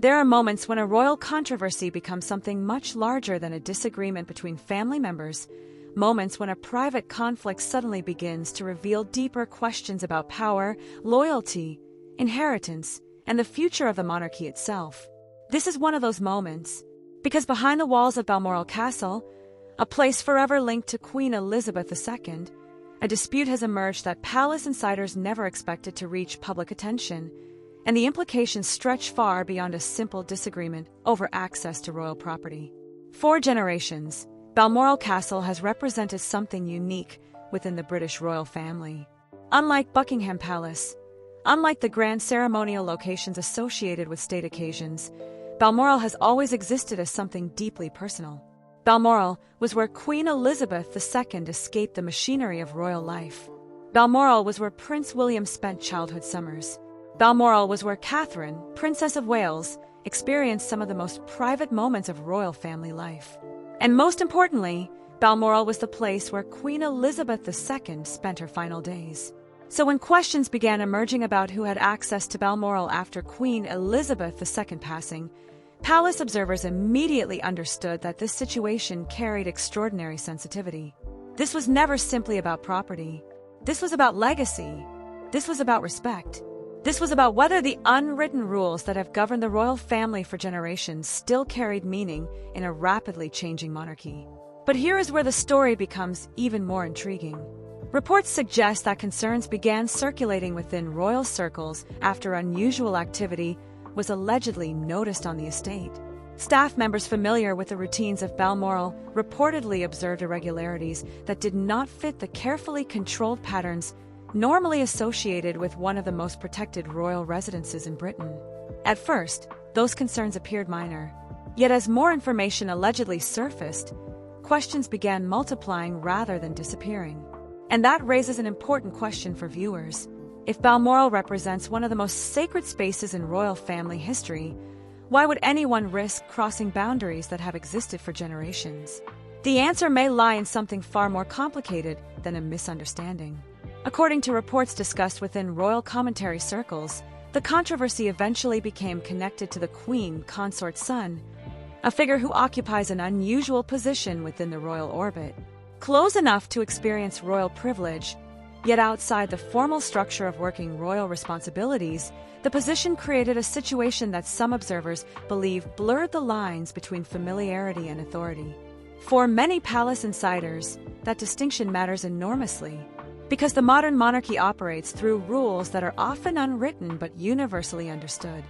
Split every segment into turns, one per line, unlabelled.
There are moments when a royal controversy becomes something much larger than a disagreement between family members, moments when a private conflict suddenly begins to reveal deeper questions about power, loyalty, inheritance, and the future of the monarchy itself. This is one of those moments, because behind the walls of Balmoral Castle, a place forever linked to Queen Elizabeth II, a dispute has emerged that palace insiders never expected to reach public attention, and the implications stretch far beyond a simple disagreement over access to royal property. For generations, Balmoral Castle has represented something unique within the British royal family. Unlike Buckingham Palace, unlike the grand ceremonial locations associated with state occasions, Balmoral has always existed as something deeply personal. Balmoral was where Queen Elizabeth II escaped the machinery of royal life. Balmoral was where Prince William spent childhood summers. Balmoral was where Catherine, Princess of Wales, experienced some of the most private moments of royal family life. And most importantly, Balmoral was the place where Queen Elizabeth II spent her final days. So when questions began emerging about who had access to Balmoral after Queen Elizabeth II passing, palace observers immediately understood that this situation carried extraordinary sensitivity. This was never simply about property. This was about legacy. This was about respect. This was about whether the unwritten rules that have governed the royal family for generations still carried meaning in a rapidly changing monarchy. But here is where the story becomes even more intriguing. Reports suggest that concerns began circulating within royal circles after unusual activity was allegedly noticed on the estate. Staff members familiar with the routines of Balmoral reportedly observed irregularities that did not fit the carefully controlled patterns normally associated with one of the most protected royal residences in Britain. At first, those concerns appeared minor. Yet as more information allegedly surfaced, questions began multiplying rather than disappearing. And that raises an important question for viewers. If Balmoral represents one of the most sacred spaces in royal family history, why would anyone risk crossing boundaries that have existed for generations? The answer may lie in something far more complicated than a misunderstanding. According to reports discussed within royal commentary circles, the controversy eventually became connected to the Queen Consort's son, a figure who occupies an unusual position within the royal orbit. Close enough to experience royal privilege, yet outside the formal structure of working royal responsibilities, the position created a situation that some observers believe blurred the lines between familiarity and authority. For many palace insiders, that distinction matters enormously, because the modern monarchy operates through rules that are often unwritten but universally understood.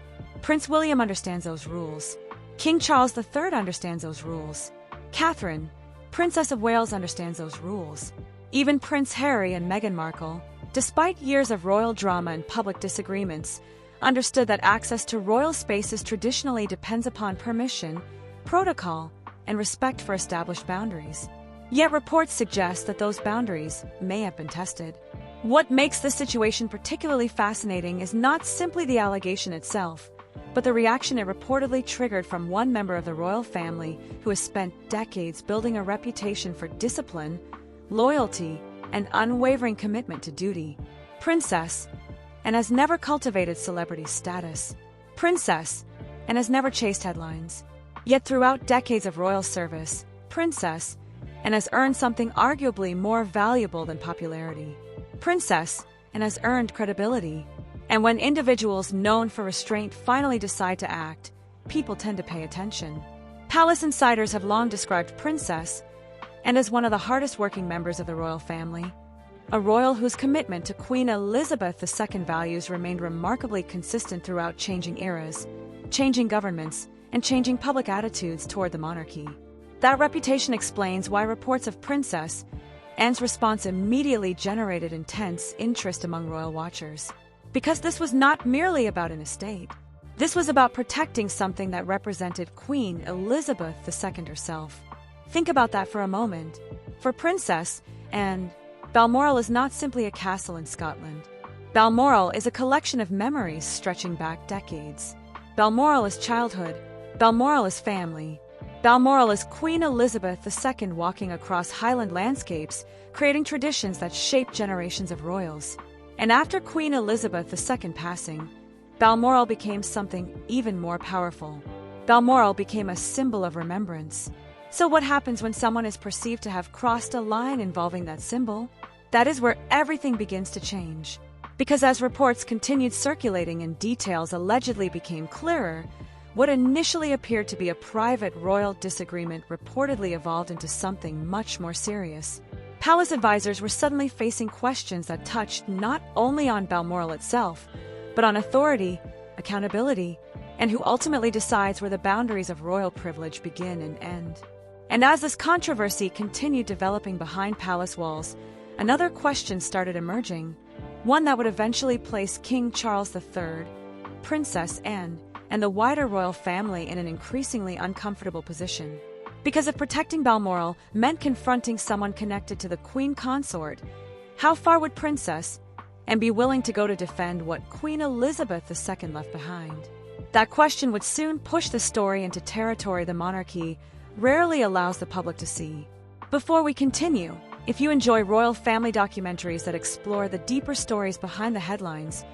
Prince William understands those rules. King Charles III understands those rules. Catherine, Princess of Wales, understands those rules. Even Prince Harry and Meghan Markle, despite years of royal drama and public disagreements, understood that access to royal spaces traditionally depends upon permission, protocol, and respect for established boundaries. Yet reports suggest that those boundaries may have been tested. What makes this situation particularly fascinating is not simply the allegation itself, but the reaction it reportedly triggered from one member of the royal family who has spent decades building a reputation for discipline, loyalty, and unwavering commitment to duty. Princess, and has never cultivated celebrity status. Princess, and has never chased headlines. Yet throughout decades of royal service, Princess, and has earned something arguably more valuable than popularity. Princess, and has earned credibility. And when individuals known for restraint finally decide to act, people tend to pay attention. Palace insiders have long described Princess, and as one of the hardest working members of the royal family, a royal whose commitment to Queen Elizabeth II values remained remarkably consistent throughout changing eras, changing governments, and changing public attitudes toward the monarchy. That reputation explains why reports of Princess Anne's response immediately generated intense interest among royal watchers. Because this was not merely about an estate. This was about protecting something that represented Queen Elizabeth II herself. Think about that for a moment. For Princess Anne, Balmoral is not simply a castle in Scotland. Balmoral is a collection of memories stretching back decades. Balmoral is childhood. Balmoral is family. Balmoral is Queen Elizabeth II walking across Highland landscapes, creating traditions that shaped generations of royals. And after Queen Elizabeth II passing, Balmoral became something even more powerful. Balmoral became a symbol of remembrance. So what happens when someone is perceived to have crossed a line involving that symbol? That is where everything begins to change. Because as reports continued circulating and details allegedly became clearer, what initially appeared to be a private royal disagreement reportedly evolved into something much more serious. Palace advisors were suddenly facing questions that touched not only on Balmoral itself, but on authority, accountability, and who ultimately decides where the boundaries of royal privilege begin and end. And as this controversy continued developing behind palace walls, another question started emerging, one that would eventually place King Charles III, Princess Anne, and the wider royal family in an increasingly uncomfortable position. Because if protecting Balmoral meant confronting someone connected to the Queen Consort, how far would Princess Anne be willing to go to defend what Queen Elizabeth II left behind? That question would soon push the story into territory the monarchy rarely allows the public to see. Before we continue, if you enjoy royal family documentaries that explore the deeper stories behind the headlines,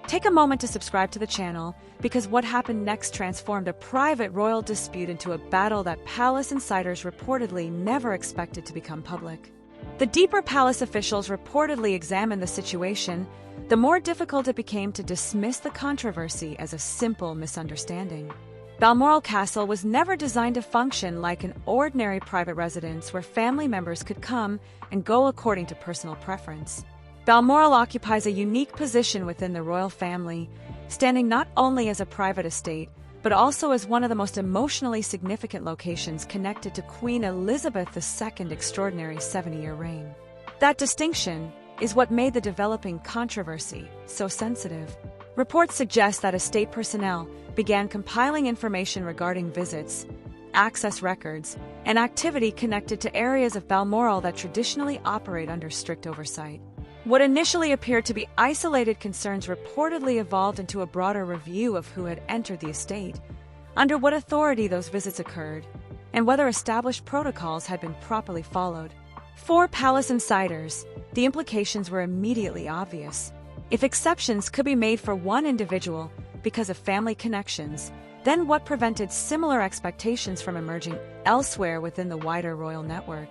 take a moment to subscribe to the channel, because what happened next transformed a private royal dispute into a battle that palace insiders reportedly never expected to become public. The deeper palace officials reportedly examined the situation, the more difficult it became to dismiss the controversy as a simple misunderstanding. Balmoral Castle was never designed to function like an ordinary private residence where family members could come and go according to personal preference. Balmoral occupies a unique position within the royal family, standing not only as a private estate, but also as one of the most emotionally significant locations connected to Queen Elizabeth II's extraordinary 70-year reign. That distinction is what made the developing controversy so sensitive. Reports suggest that estate personnel began compiling information regarding visits, access records, and activity connected to areas of Balmoral that traditionally operate under strict oversight. What initially appeared to be isolated concerns reportedly evolved into a broader review of who had entered the estate, under what authority those visits occurred, and whether established protocols had been properly followed. For palace insiders, the implications were immediately obvious. If exceptions could be made for one individual because of family connections, then what prevented similar expectations from emerging elsewhere within the wider royal network?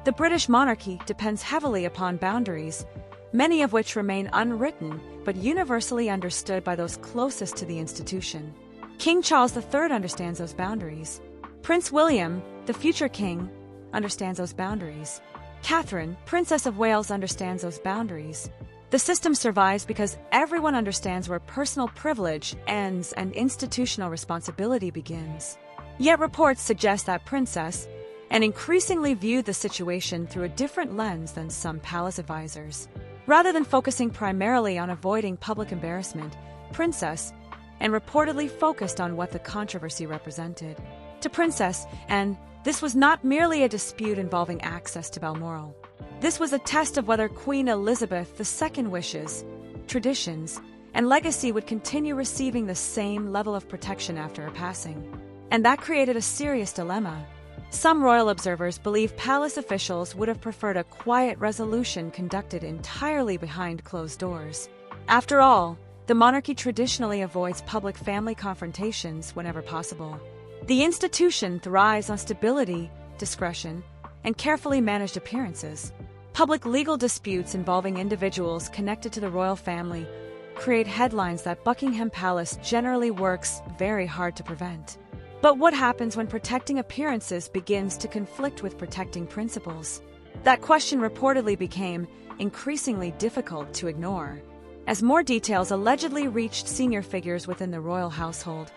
The British monarchy depends heavily upon boundaries, many of which remain unwritten but universally understood by those closest to the institution. King Charles III understands those boundaries. Prince William, the future king, understands those boundaries. Catherine, Princess of Wales, understands those boundaries. The system survives because everyone understands where personal privilege ends and institutional responsibility begins. Yet reports suggest that Princess Anne increasingly viewed the situation through a different lens than some palace advisors. Rather than focusing primarily on avoiding public embarrassment, Princess Anne reportedly focused on what the controversy represented. To Princess Anne, this was not merely a dispute involving access to Balmoral. This was a test of whether Queen Elizabeth II's wishes, traditions, and legacy would continue receiving the same level of protection after her passing. And that created a serious dilemma. Some royal observers believe palace officials would have preferred a quiet resolution conducted entirely behind closed doors. After all, the monarchy traditionally avoids public family confrontations whenever possible. The institution thrives on stability, discretion, and carefully managed appearances. Public legal disputes involving individuals connected to the royal family create headlines that Buckingham Palace generally works very hard to prevent. But what happens when protecting appearances begins to conflict with protecting principles? That question reportedly became increasingly difficult to ignore. As more details allegedly reached senior figures within the royal household,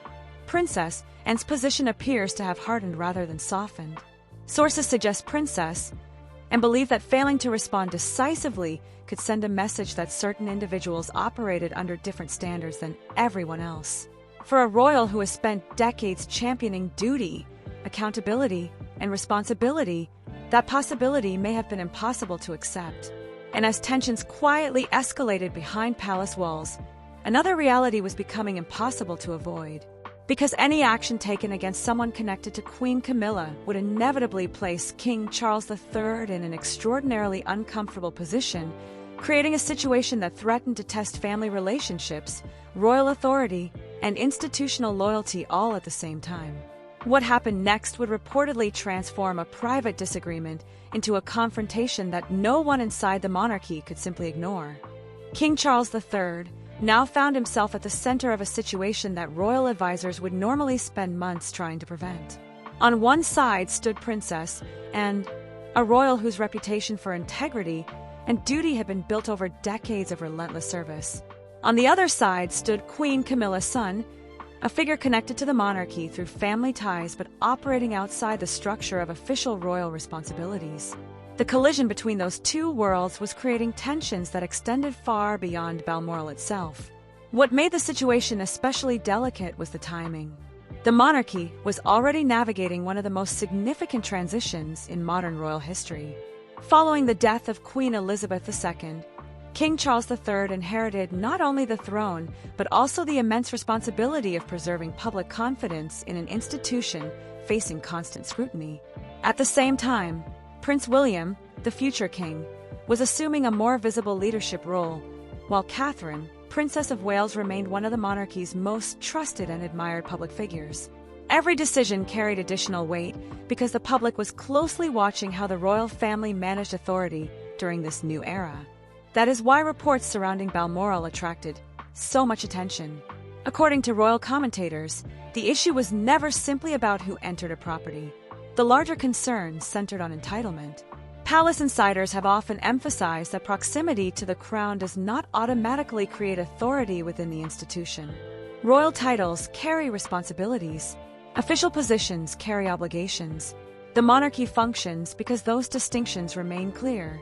Princess Anne's position appears to have hardened rather than softened. Sources suggest Princess Anne believed that failing to respond decisively could send a message that certain individuals operated under different standards than everyone else. For a royal who has spent decades championing duty, accountability, and responsibility, that possibility may have been impossible to accept. And as tensions quietly escalated behind palace walls, another reality was becoming impossible to avoid. Because any action taken against someone connected to Queen Camilla would inevitably place King Charles III in an extraordinarily uncomfortable position, creating a situation that threatened to test family relationships, royal authority, and institutional loyalty all at the same time. What happened next would reportedly transform a private disagreement into a confrontation that no one inside the monarchy could simply ignore. King Charles III now found himself at the center of a situation that royal advisors would normally spend months trying to prevent. On one side stood Princess Anne, a royal whose reputation for integrity and duty had been built over decades of relentless service. On the other side stood Queen Camilla's son, a figure connected to the monarchy through family ties but operating outside the structure of official royal responsibilities. The collision between those two worlds was creating tensions that extended far beyond Balmoral itself. What made the situation especially delicate was the timing. The monarchy was already navigating one of the most significant transitions in modern royal history. Following the death of Queen Elizabeth II, King Charles III inherited not only the throne, but also the immense responsibility of preserving public confidence in an institution facing constant scrutiny. At the same time, Prince William, the future king, was assuming a more visible leadership role, while Catherine, Princess of Wales, remained one of the monarchy's most trusted and admired public figures. Every decision carried additional weight because the public was closely watching how the royal family managed authority during this new era. That is why reports surrounding Balmoral attracted so much attention. According to royal commentators, the issue was never simply about who entered a property. The larger concern centered on entitlement. Palace insiders have often emphasized that proximity to the crown does not automatically create authority within the institution. Royal titles carry responsibilities. Official positions carry obligations. The monarchy functions because those distinctions remain clear.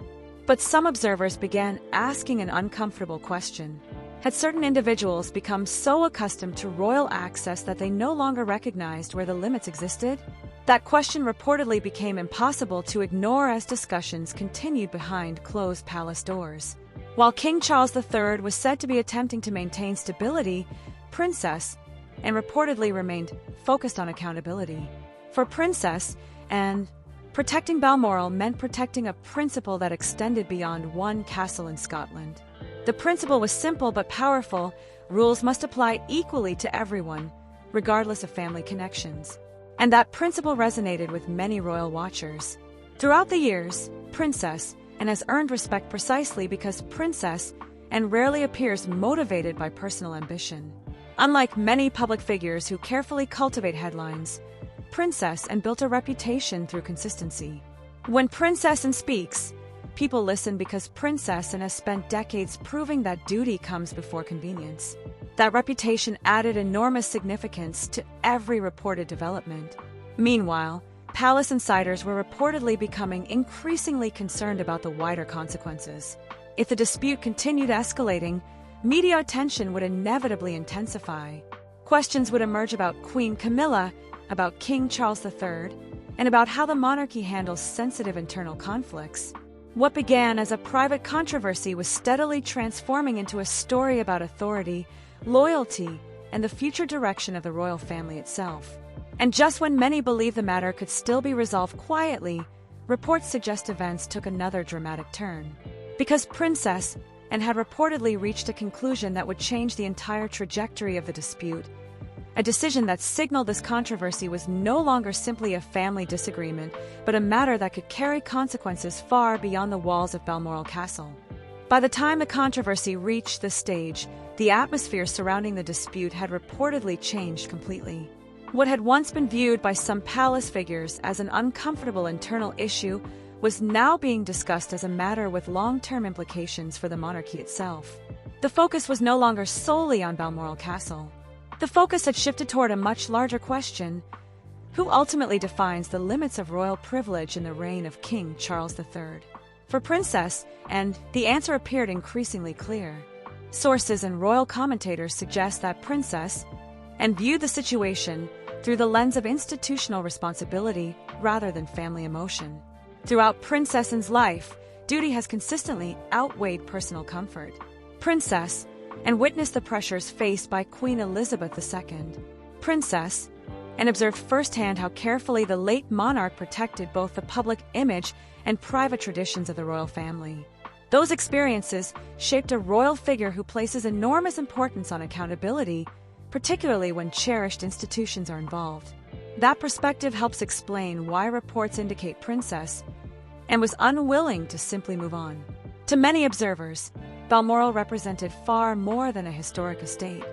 But some observers began asking an uncomfortable question. Had certain individuals become so accustomed to royal access that they no longer recognized where the limits existed? That question reportedly became impossible to ignore as discussions continued behind closed palace doors. While King Charles III was said to be attempting to maintain stability, Princess Anne reportedly remained focused on accountability. For Princess Anne, protecting Balmoral meant protecting a principle that extended beyond one castle in Scotland. The principle was simple but powerful: rules must apply equally to everyone, regardless of family connections. And that principle resonated with many royal watchers. Throughout the years, Princess Anne has earned respect precisely because Princess Anne rarely appears motivated by personal ambition. Unlike many public figures who carefully cultivate headlines, Princess Anne built a reputation through consistency. When Princess Anne speaks, people listen because Princess Anne has spent decades proving that duty comes before convenience. That reputation added enormous significance to every reported development. Meanwhile, palace insiders were reportedly becoming increasingly concerned about the wider consequences. If the dispute continued escalating, media attention would inevitably intensify. Questions would emerge about Queen Camilla, about King Charles III, and about how the monarchy handles sensitive internal conflicts. What began as a private controversy was steadily transforming into a story about authority, loyalty, and the future direction of the royal family itself. And just when many believed the matter could still be resolved quietly, reports suggest events took another dramatic turn. Because Princess Anne had reportedly reached a conclusion that would change the entire trajectory of the dispute, a decision that signaled this controversy was no longer simply a family disagreement, but a matter that could carry consequences far beyond the walls of Balmoral Castle. By the time the controversy reached this stage, the atmosphere surrounding the dispute had reportedly changed completely. What had once been viewed by some palace figures as an uncomfortable internal issue was now being discussed as a matter with long-term implications for the monarchy itself. The focus was no longer solely on Balmoral Castle. The focus had shifted toward a much larger question: who ultimately defines the limits of royal privilege in the reign of King Charles III? For Princess Anne, the answer appeared increasingly clear. Sources and royal commentators suggest that Princess Anne viewed the situation through the lens of institutional responsibility rather than family emotion. Throughout Princess Anne's life, duty has consistently outweighed personal comfort. Princess Anne witnessed the pressures faced by Queen Elizabeth II. Princess Anne observed firsthand how carefully the late monarch protected both the public image and private traditions of the royal family. Those experiences shaped a royal figure who places enormous importance on accountability, particularly when cherished institutions are involved. That perspective helps explain why reports indicate Princess and was unwilling to simply move on. To many observers, Balmoral represented far more than a historic estate.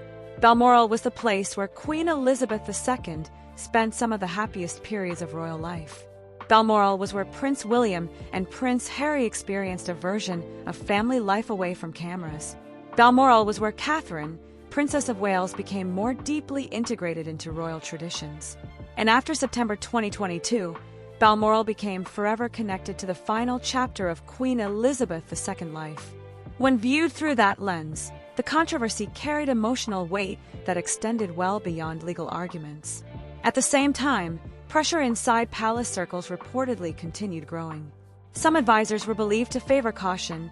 Balmoral was the place where Queen Elizabeth II spent some of the happiest periods of royal life. Balmoral was where Prince William and Prince Harry experienced a version of family life away from cameras. Balmoral was where Catherine, Princess of Wales, became more deeply integrated into royal traditions. And after September 2022, Balmoral became forever connected to the final chapter of Queen Elizabeth II's life. When viewed through that lens, the controversy carried emotional weight that extended well beyond legal arguments. At the same time, pressure inside palace circles reportedly continued growing. Some advisors were believed to favor caution,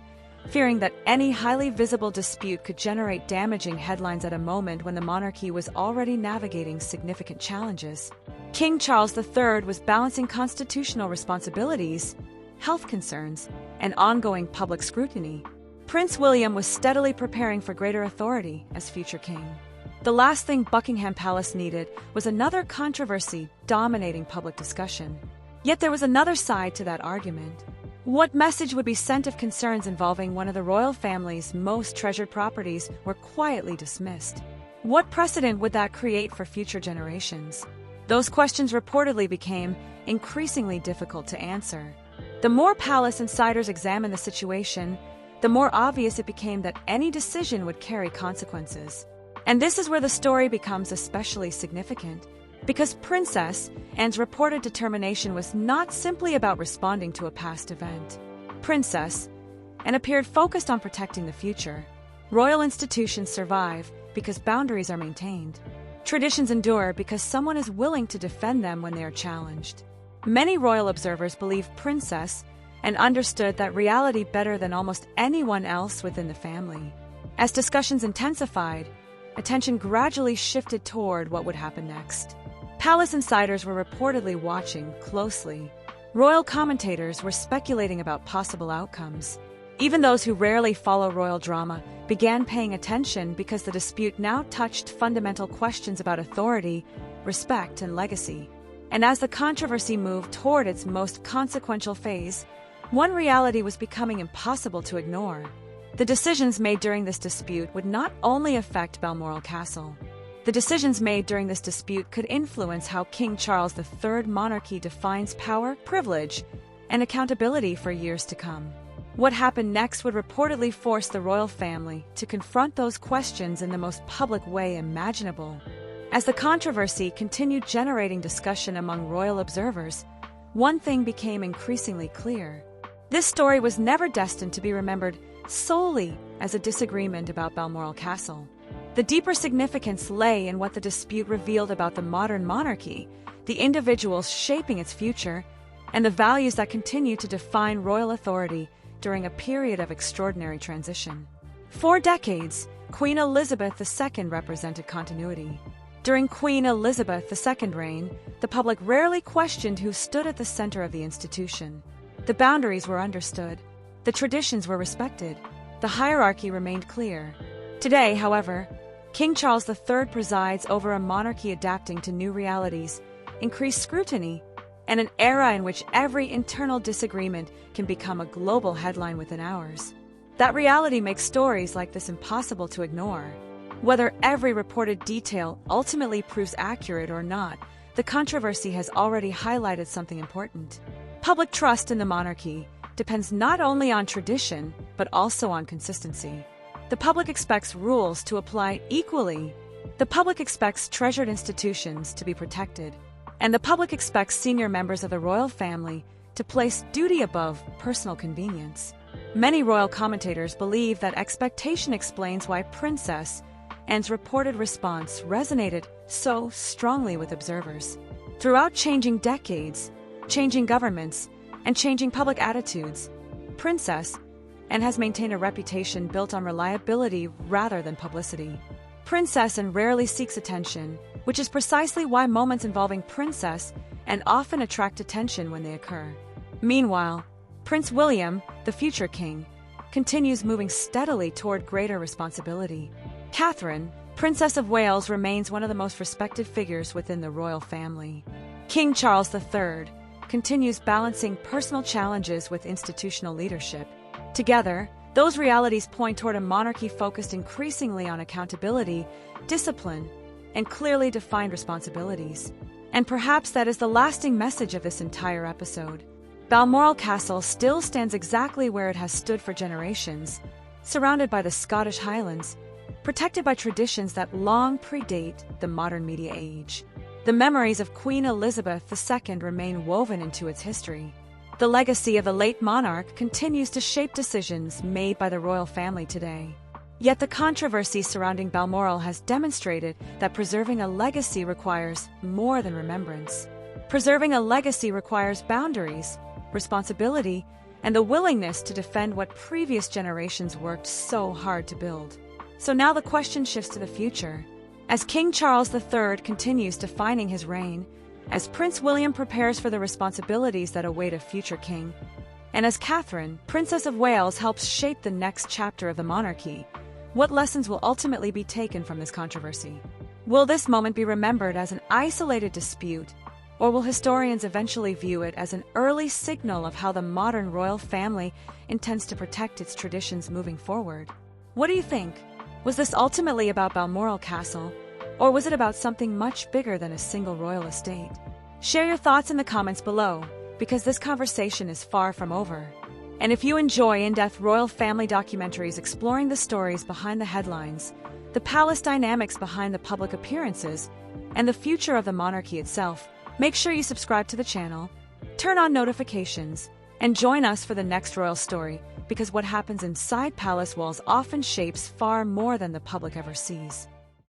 fearing that any highly visible dispute could generate damaging headlines at a moment when the monarchy was already navigating significant challenges. King Charles III was balancing constitutional responsibilities, health concerns, and ongoing public scrutiny. Prince William was steadily preparing for greater authority as future king. The last thing Buckingham Palace needed was another controversy dominating public discussion. Yet there was another side to that argument. What message would be sent if concerns involving one of the royal family's most treasured properties were quietly dismissed? What precedent would that create for future generations? Those questions reportedly became increasingly difficult to answer. The more palace insiders examined the situation, the more obvious it became that any decision would carry consequences. And this is where the story becomes especially significant, because Princess Anne's reported determination was not simply about responding to a past event. Princess Anne appeared focused on protecting the future. Royal institutions survive because boundaries are maintained. Traditions endure because someone is willing to defend them when they are challenged. Many royal observers believe Princess Anne understood that reality better than almost anyone else within the family. As discussions intensified, attention gradually shifted toward what would happen next. Palace insiders were reportedly watching closely. Royal commentators were speculating about possible outcomes. Even those who rarely follow royal drama began paying attention because the dispute now touched fundamental questions about authority, respect, and legacy. And as the controversy moved toward its most consequential phase, one reality was becoming impossible to ignore. The decisions made during this dispute would not only affect Balmoral Castle. The decisions made during this dispute could influence how King Charles III's monarchy defines power, privilege, and accountability for years to come. What happened next would reportedly force the royal family to confront those questions in the most public way imaginable. As the controversy continued generating discussion among royal observers, one thing became increasingly clear. This story was never destined to be remembered solely as a disagreement about Balmoral Castle. The deeper significance lay in what the dispute revealed about the modern monarchy, the individuals shaping its future, and the values that continue to define royal authority during a period of extraordinary transition. For decades, Queen Elizabeth II represented continuity. During Queen Elizabeth II's reign, the public rarely questioned who stood at the center of the institution. The boundaries were understood. The traditions were respected. The hierarchy remained clear. Today, however, King Charles III presides over a monarchy adapting to new realities, increased scrutiny, and an era in which every internal disagreement can become a global headline within hours. That reality makes stories like this impossible to ignore. Whether every reported detail ultimately proves accurate or not, the controversy has already highlighted something important. Public trust in the monarchy depends not only on tradition, but also on consistency. The public expects rules to apply equally. The public expects treasured institutions to be protected. And the public expects senior members of the royal family to place duty above personal convenience. Many royal commentators believe that expectation explains why Princess Anne's reported response resonated so strongly with observers. Throughout changing decades, changing governments, and changing public attitudes, Princess Anne has maintained a reputation built on reliability rather than publicity. Princess Anne rarely seeks attention, which is precisely why moments involving Princess Anne often attract attention when they occur. Meanwhile, Prince William, the future king, continues moving steadily toward greater responsibility. Catherine, Princess of Wales, remains one of the most respected figures within the royal family. King Charles III continues balancing personal challenges with institutional leadership. Together, those realities point toward a monarchy focused increasingly on accountability, discipline, and clearly defined responsibilities. And perhaps that is the lasting message of this entire episode. Balmoral Castle still stands exactly where it has stood for generations, surrounded by the Scottish Highlands, protected by traditions that long predate the modern media age. The memories of Queen Elizabeth II remain woven into its history. The legacy of the late monarch continues to shape decisions made by the royal family today. Yet the controversy surrounding Balmoral has demonstrated that preserving a legacy requires more than remembrance. Preserving a legacy requires boundaries, responsibility, and the willingness to defend what previous generations worked so hard to build. So now the question shifts to the future. As King Charles III continues defining his reign, as Prince William prepares for the responsibilities that await a future king, and as Catherine, Princess of Wales, helps shape the next chapter of the monarchy, what lessons will ultimately be taken from this controversy? Will this moment be remembered as an isolated dispute, or will historians eventually view it as an early signal of how the modern royal family intends to protect its traditions moving forward? What do you think? Was this ultimately about Balmoral Castle, or was it about something much bigger than a single royal estate? Share your thoughts in the comments below, because this conversation is far from over. And if you enjoy in-depth royal family documentaries exploring the stories behind the headlines, the palace dynamics behind the public appearances, and the future of the monarchy itself, make sure you subscribe to the channel, turn on notifications, and join us for the next royal story, because what happens inside palace walls often shapes far more than the public ever sees.